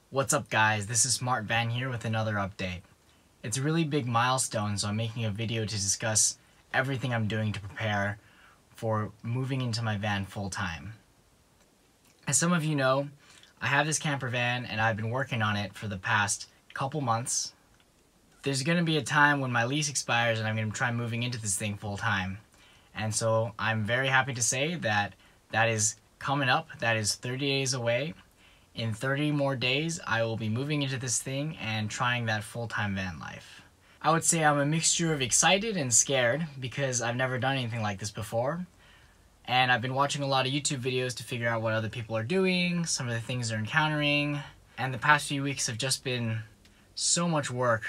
What's up guys, this is Smart Van here with another update. It's a really big milestone, so I'm making a video to discuss everything I'm doing to prepare for moving into my van full time. As some of you know, I have this camper van and I've been working on it for the past couple months. There's going to be a time when my lease expires and I'm going to try moving into this thing full time. And so I'm very happy to say that that is coming up. That is 30 days away. In 30 more days, I will be moving into this thing and trying that full-time van life. I would say I'm a mixture of excited and scared because I've never done anything like this before. And I've been watching a lot of YouTube videos to figure out what other people are doing, some of the things they're encountering. And the past few weeks have just been so much work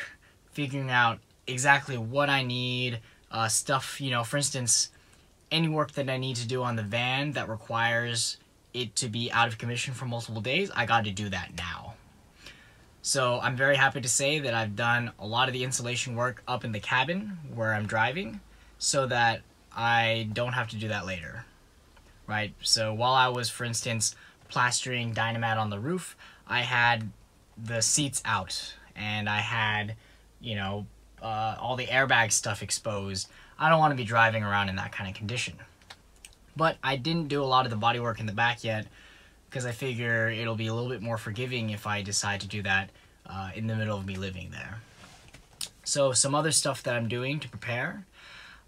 figuring out exactly what I need, stuff, for instance, any work that I need to do on the van that requires it to be out of commission for multiple days, I got to do that now. So I'm very happy to say that I've done a lot of the insulation work up in the cabin where I'm driving so that I don't have to do that later, right? So while I was, for instance, plastering Dynamat on the roof, I had the seats out and I had, all the airbag stuff exposed. I don't want to be driving around in that kind of condition. But I didn't do a lot of the bodywork in the back yet because I figure it'll be a little bit more forgiving if I decide to do that in the middle of me living there. So some other stuff that I'm doing to prepare,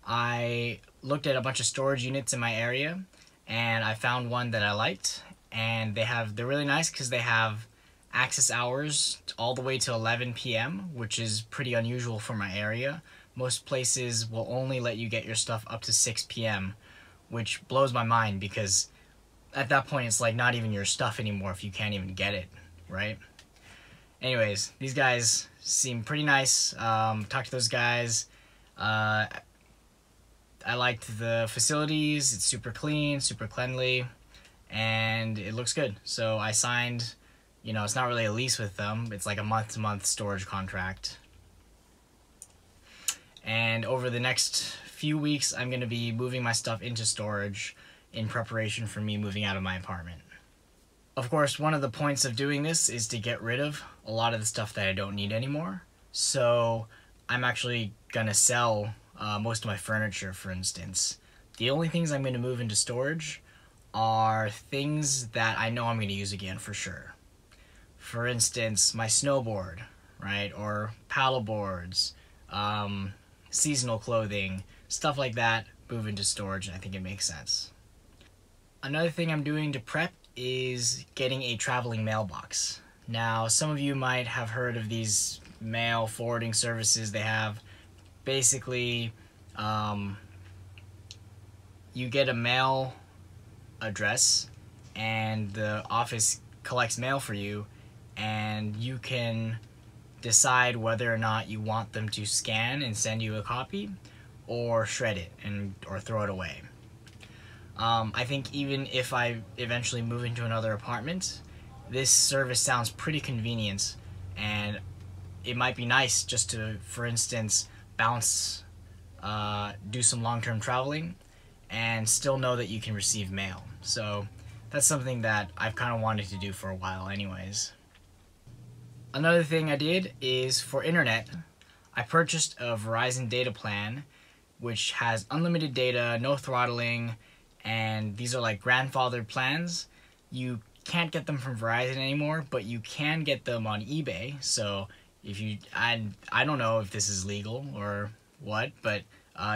I looked at a bunch of storage units in my area and I found one that I liked, and they're really nice because they have access hours all the way to 11 p.m., which is pretty unusual for my area. Most places will only let you get your stuff up to 6 p.m., which blows my mind because at that point it's like not even your stuff anymore if you can't even get it, right? Anyways, these guys seem pretty nice. Talked to those guys. I liked the facilities. It's super clean, super cleanly, and it looks good. So I signed, it's not really a lease with them. It's like a month-to-month storage contract. And over the next few weeks, I'm going to be moving my stuff into storage in preparation for me moving out of my apartment. Of course, one of the points of doing this is to get rid of a lot of the stuff that I don't need anymore. So I'm actually going to sell most of my furniture, for instance. The only things I'm going to move into storage are things that I know I'm going to use again for sure. For instance, my snowboard, right? Or paddle boards, seasonal clothing, stuff like that, move into storage, and I think it makes sense. Another thing I'm doing to prep is getting a traveling mailbox. Now, some of you might have heard of these mail forwarding services they have. Basically, you get a mail address and the office collects mail for you, and you can decide whether or not you want them to scan and send you a copy or shred it or throw it away. I think even if I eventually move into another apartment, this service sounds pretty convenient, and it might be nice just to, for instance, bounce, do some long-term traveling and still know that you can receive mail. So that's something that I've kind of wanted to do for a while anyways. Another thing I did is for internet, I purchased a Verizon data plan which has unlimited data, no throttling, and these are like grandfathered plans. You can't get them from Verizon anymore, but you can get them on eBay. So if I don't know if this is legal or what, but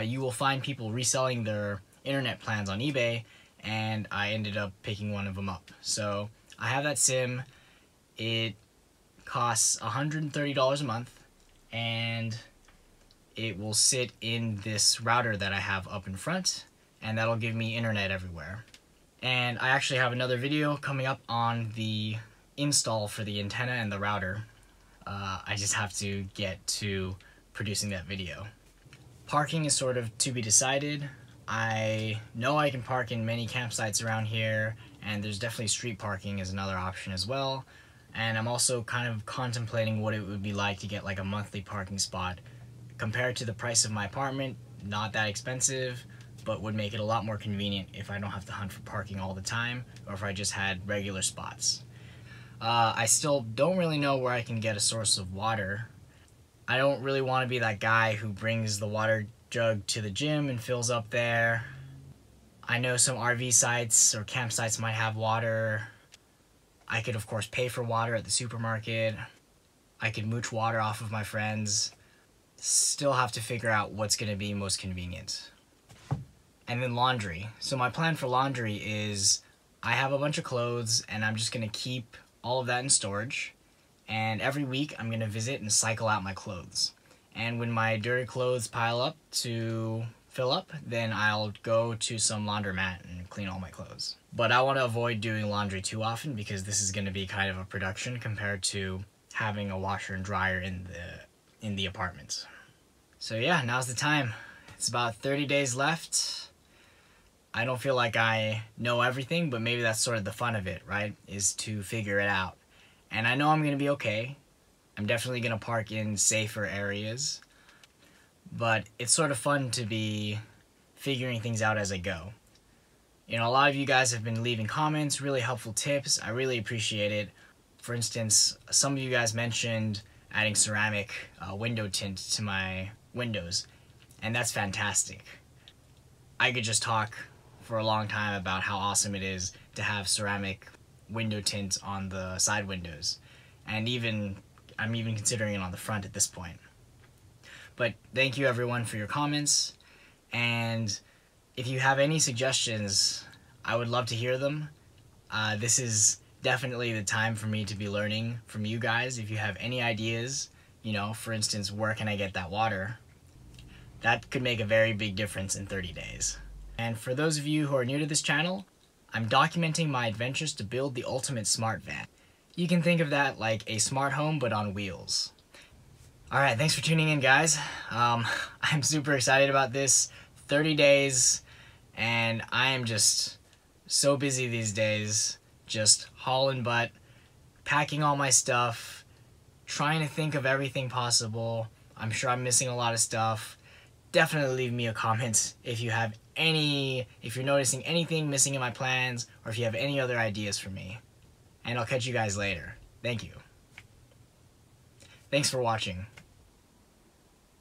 you will find people reselling their internet plans on eBay, and I ended up picking one of them up. So I have that SIM. It costs $130 a month, and it will sit in this router that I have up in front, and that'll give me internet everywhere. And I actually have another video coming up on the install for the antenna and the router. I just have to get to producing that video. Parking is sort of to be decided. I know I can park in many campsites around here, and there's definitely street parking is another option as well. And I'm also kind of contemplating what it would be like to get like a monthly parking spot. Compared to the price of my apartment, not that expensive, but would make it a lot more convenient if I don't have to hunt for parking all the time, or if I just had regular spots. I still don't really know where I can get a source of water. I don't really want to be that guy who brings the water jug to the gym and fills up there. I know some RV sites or campsites might have water. I could, of course, pay for water at the supermarket. I could mooch water off of my friends. Still have to figure out what's going to be most convenient. And then laundry. So my plan for laundry is I have a bunch of clothes and I'm just going to keep all of that in storage. And every week I'm going to visit and cycle out my clothes. And when my dirty clothes pile up to fill up, then I'll go to some laundromat and clean all my clothes. But I want to avoid doing laundry too often because this is going to be kind of a production compared to having a washer and dryer in the apartment. So yeah, now's the time. It's about 30 days left. I don't feel like I know everything, but maybe that's sort of the fun of it, right? Is to figure it out. And I know I'm going to be okay. I'm definitely going to park in safer areas. But it's sort of fun to be figuring things out as I go. You know, a lot of you guys have been leaving comments, really helpful tips. I really appreciate it. For instance, some of you guys mentioned adding ceramic window tint to my windows, and that's fantastic. I could just talk for a long time about how awesome it is to have ceramic window tint on the side windows, and I'm even considering it on the front at this point. But thank you everyone for your comments, and if you have any suggestions, I would love to hear them. This is definitely the time for me to be learning from you guys. If you have any ideas, you know, for instance, where can I get that water? That could make a very big difference in 30 days. And for those of you who are new to this channel, I'm documenting my adventures to build the ultimate smart van. You can think of that like a smart home, but on wheels. Alright, thanks for tuning in, guys. I'm super excited about this. 30 days, and I am just so busy these days, just hauling butt, packing all my stuff, trying to think of everything possible. I'm sure I'm missing a lot of stuff. Definitely leave me a comment if you have if you're noticing anything missing in my plans, or if you have any other ideas for me. And I'll catch you guys later. Thank you. Thanks for watching.